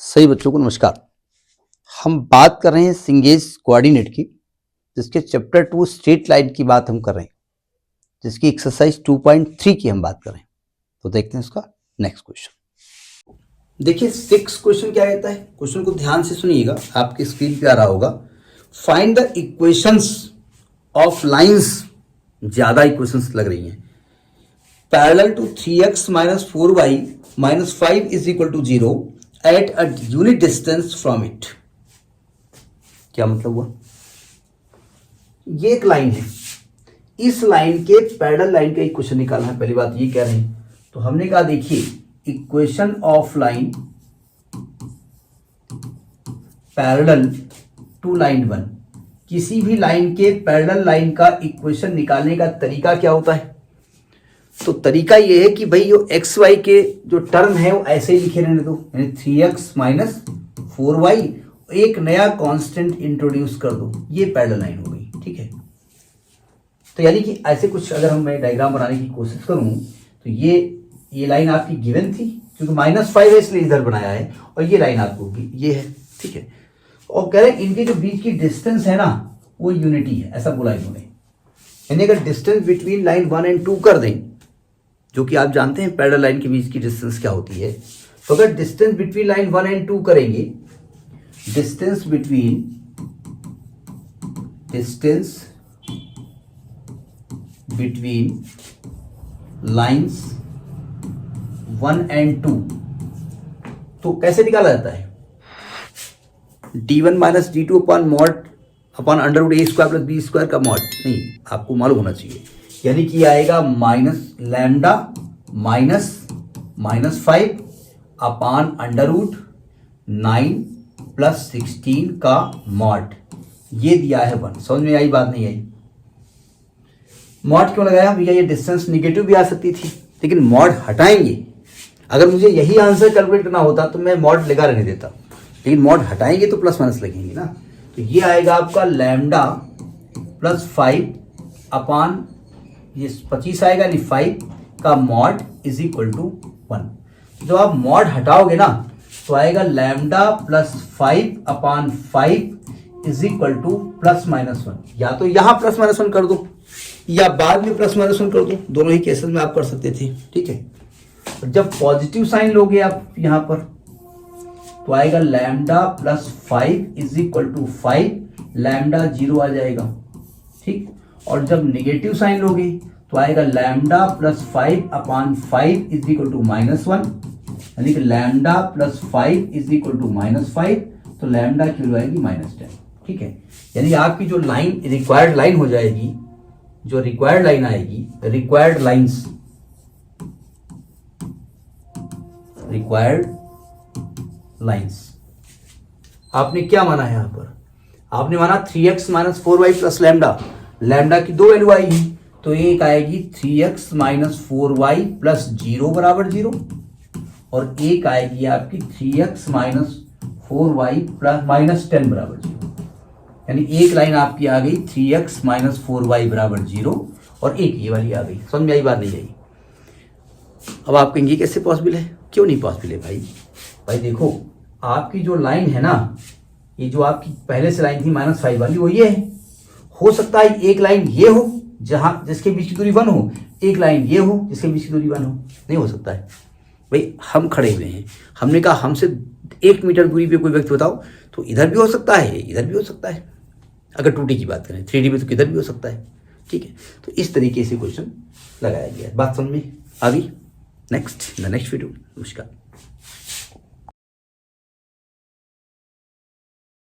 सही बच्चों को नमस्कार। हम बात कर रहे हैं सिंगेज कोऑर्डिनेट की, जिसके चैप्टर 2 स्ट्रेट लाइन की बात हम कर रहे हैं, जिसकी एक्सरसाइज 2.3 की हम बात कर रहे हैं। तो देखते हैं इसका नेक्स्ट क्वेश्चन। देखिए 6 क्वेश्चन क्या कहता है, क्वेश्चन को ध्यान से सुनिएगा, आपकी स्क्रीन पे आ रहा होगा। Find the equations of lines, ज्यादा इक्वेशंस लग रही हैं, parallel to 3x - 4y - 5 = 0 at a unit distance from it. क्या मतलब हुआ? ये एक लाइन है, इस लाइन के पैरेलल लाइन का इक्वेशन निकालना है। पहली बात ये कह रहे हैं, तो हमने कहा देखिए equation of line parallel to line 1, किसी भी लाइन के पैरेलल लाइन का इक्वेशन निकालने का तरीका क्या होता है? तो तरीका ये है कि भाई जो एक्स वाई के जो टर्म है वो ऐसे ही लिखे रहने दो, यानी 3x - 4y, एक नया कांस्टेंट इंट्रोड्यूस कर दो। ये पैरेलल लाइन हो गई, ठीक है। तो यानी कि ऐसे कुछ अगर हम मैं डायग्राम बनाने की कोशिश करूं तो ये लाइन आपकी गिवन थी, क्योंकि -5 है इसलिए इधर बनाया है, और ये लाइन आपको ये है, ठीक है। और कह रहे हैं इनके जो बीच की डिस्टेंस है ना वो यूनिटी है, ऐसा बोला इन्होंने। यानी अगर डिस्टेंस बिटवीन लाइन 1 और 2 कर दें, जो कि आप जानते हैं पैरेलल लाइन के बीच की डिस्टेंस क्या होती है, तो अगर डिस्टेंस बिटवीन लाइन 1 और 2 करेंगे, डिस्टेंस बिटवीन लाइंस 1 और 2, तो कैसे निकाला जाता है? d1 - d2 upon √a² + b² का मॉड। नहीं, आपको मालूम होना चाहिए, यानी कि आएगा -λ -5 अपॉन √9 + 16 का मॉड। ये दिया है 1। समझ में आई बात? नहीं आई? मॉड क्यों लगाया भैया? ये डिस्टेंस निगेटिव भी आ सकती थी, लेकिन मॉड हटाएंगे। अगर मुझे यही आंसर कैलकुलेट करना होता तो मैं मॉड लगा रहने देता, लेकिन मॉड हटाएंगे तो प्लस माइनस लगेंगे ना। तो ये आएगा आपका λ +5 अपॉन ये 25 आएगा, यानी 5 का मॉड = 1। जो आप मॉड हटाओगे ना तो आएगा λ +5 अपॉन 5 = ±1। या तो यहां +-1 कर दो या बाद में +-1 कर दो, दोनों ही केसेस में आप कर सकते थे, ठीक है। जब पॉजिटिव साइन लोगे आप यहां पर तो आएगा λ +5 = 5, λ 0 आ जाएगा, ठीक। और जब नेगेटिव साइन लोगे तो आएगा λ +5 अपॉन 5 = -1, यानी कि λ +5 = -5, तो λ की वैल्यू आएगी -10, ठीक है। यानी आपकी जो लाइन रिक्वायर्ड लाइन हो जाएगी, जो रिक्वायर्ड लाइन आएगी, रिक्वायर्ड लाइंस आपने क्या माना है? यहां पर आपने माना 3x - 4y + λ की 2 वैल्यू आएगी, तो एक आएगी 3x - 4y + 0 = 0, और एक आएगी आपकी 3x - 4y + -10 = 0। यानी एक लाइन आपकी आ गई 3x - 4y = 0, और एक ये वाली आ गई। समझ में आई बात? नहीं आई? अब आप कहेंगे कैसे पॉसिबल है? क्यों नहीं पॉसिबल है भाई? भाई देखो, आपकी जो लाइन है ना, ये जो आपकी पहले से लाइन थी -5 वाली, वो ये है। हो सकता है एक लाइन ये हो जिसके बीच की दूरी 1 हो, एक लाइन ये हो जिसके बीच की दूरी 1 हो। नहीं हो सकता है भाई। हम खड़े हुए हैं, हमने कहा हमसे 1 मीटर दूरी पे कोई व्यक्ति बताओ, तो इधर भी हो सकता है, इधर भी हो सकता है। अगर 2D की बात करें, 3D में तो किधर भी हो सकता है, ठीक है। तो इस तरीके से क्वेश्चन लगाया गया है। बात समझ में आ गई? Next video. नमस्कार।